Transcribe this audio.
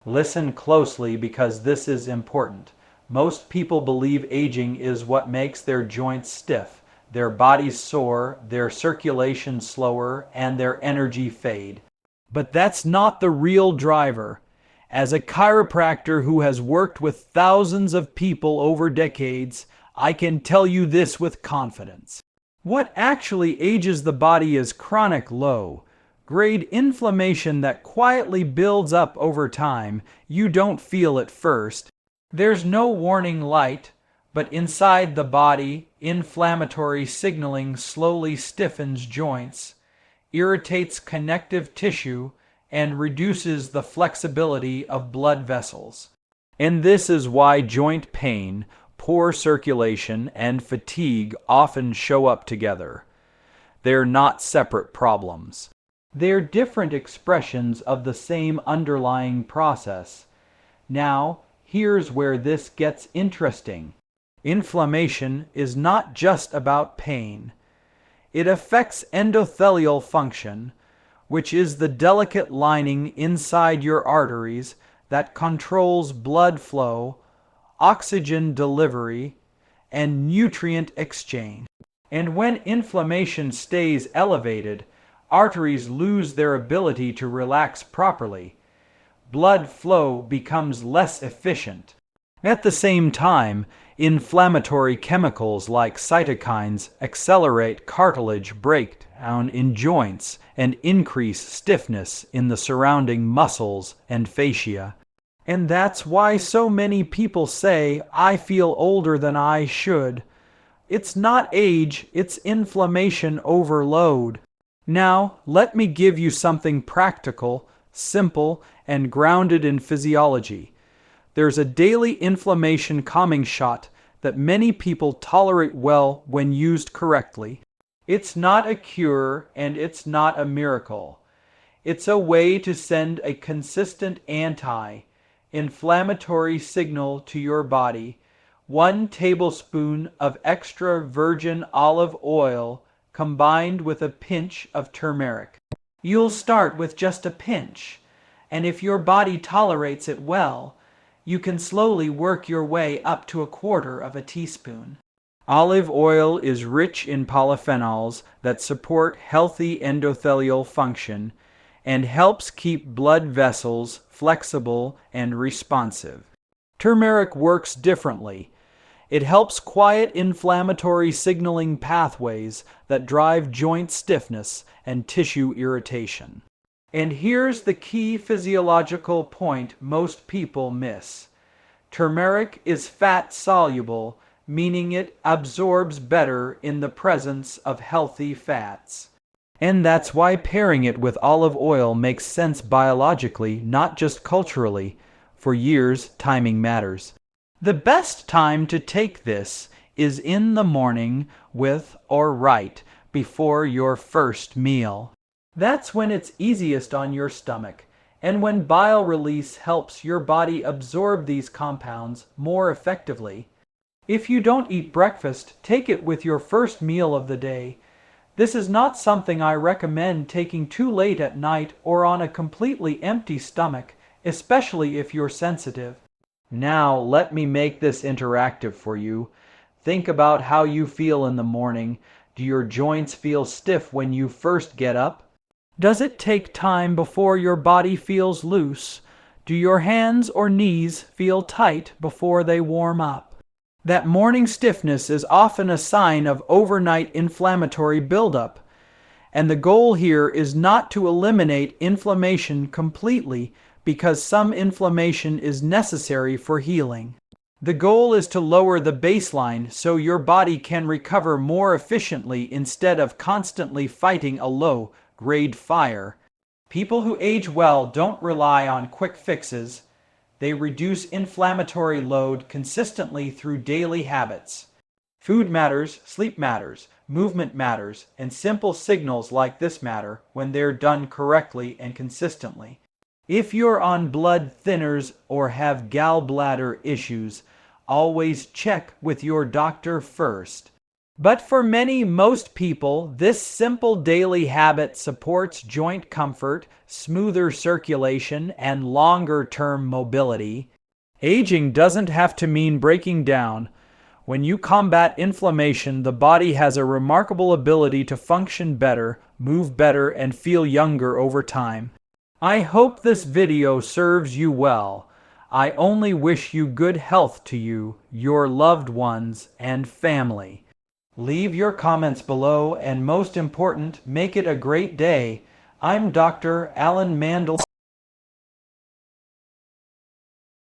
Listen closely because this is important. Most people believe aging is what makes their joints stiff, their bodies sore, their circulation slower, and their energy fade. But that's not the real driver. As a chiropractor who has worked with thousands of people over decades, I can tell you this with confidence. What actually ages the body is chronic low-grade inflammation that quietly builds up over time. You don't feel at first. There's no warning light, but inside the body, inflammatory signaling slowly stiffens joints, irritates connective tissue, and reduces the flexibility of blood vessels. And this is why joint pain, poor circulation, and fatigue often show up together. They're not separate problems. They're different expressions of the same underlying process. Now, here's where this gets interesting. Inflammation is not just about pain. It affects endothelial function, which is the delicate lining inside your arteries that controls blood flow, oxygen delivery, and nutrient exchange. And when inflammation stays elevated, arteries lose their ability to relax properly. Blood flow becomes less efficient. At the same time, inflammatory chemicals like cytokines accelerate cartilage breakdown in joints and increase stiffness in the surrounding muscles and fascia. And that's why so many people say, "I feel older than I should." It's not age, it's inflammation overload. Now, let me give you something practical, simple, and grounded in physiology. There's a daily inflammation calming shot that many people tolerate well when used correctly. It's not a cure and it's not a miracle. It's a way to send a consistent anti-inflammatory signal to your body. 1 tablespoon of extra virgin olive oil combined with a pinch of turmeric. You'll start with just a pinch, and if your body tolerates it well, you can slowly work your way up to 1/4 of a teaspoon. Olive oil is rich in polyphenols that support healthy endothelial function and helps keep blood vessels flexible and responsive. Turmeric works differently. It helps quiet inflammatory signaling pathways that drive joint stiffness and tissue irritation. And here's the key physiological point most people miss. Turmeric is fat-soluble, meaning it absorbs better in the presence of healthy fats. And that's why pairing it with olive oil makes sense biologically, not just culturally. For years, timing matters. The best time to take this is in the morning with or right before your first meal. That's when it's easiest on your stomach, and when bile release helps your body absorb these compounds more effectively. If you don't eat breakfast, take it with your first meal of the day. This is not something I recommend taking too late at night or on a completely empty stomach, especially if you're sensitive. Now let me make this interactive for you. Think about how you feel in the morning. Do your joints feel stiff when you first get up? Does it take time before your body feels loose? Do your hands or knees feel tight before they warm up? That morning stiffness is often a sign of overnight inflammatory buildup. And the goal here is not to eliminate inflammation completely, because some inflammation is necessary for healing. The goal is to lower the baseline so your body can recover more efficiently instead of constantly fighting a low-grade fire. People who age well don't rely on quick fixes. They reduce inflammatory load consistently through daily habits. Food matters, sleep matters, movement matters, and simple signals like this matter when they're done correctly and consistently. If you're on blood thinners or have gallbladder issues, always check with your doctor first. But for most people, this simple daily habit supports joint comfort, smoother circulation, and longer-term mobility. Aging doesn't have to mean breaking down. When you combat inflammation, the body has a remarkable ability to function better, move better, and feel younger over time. I hope this video serves you well. I only wish you good health to you, your loved ones, and family. Leave your comments below, and most important, make it a great day. I'm Dr. Alan Mandel.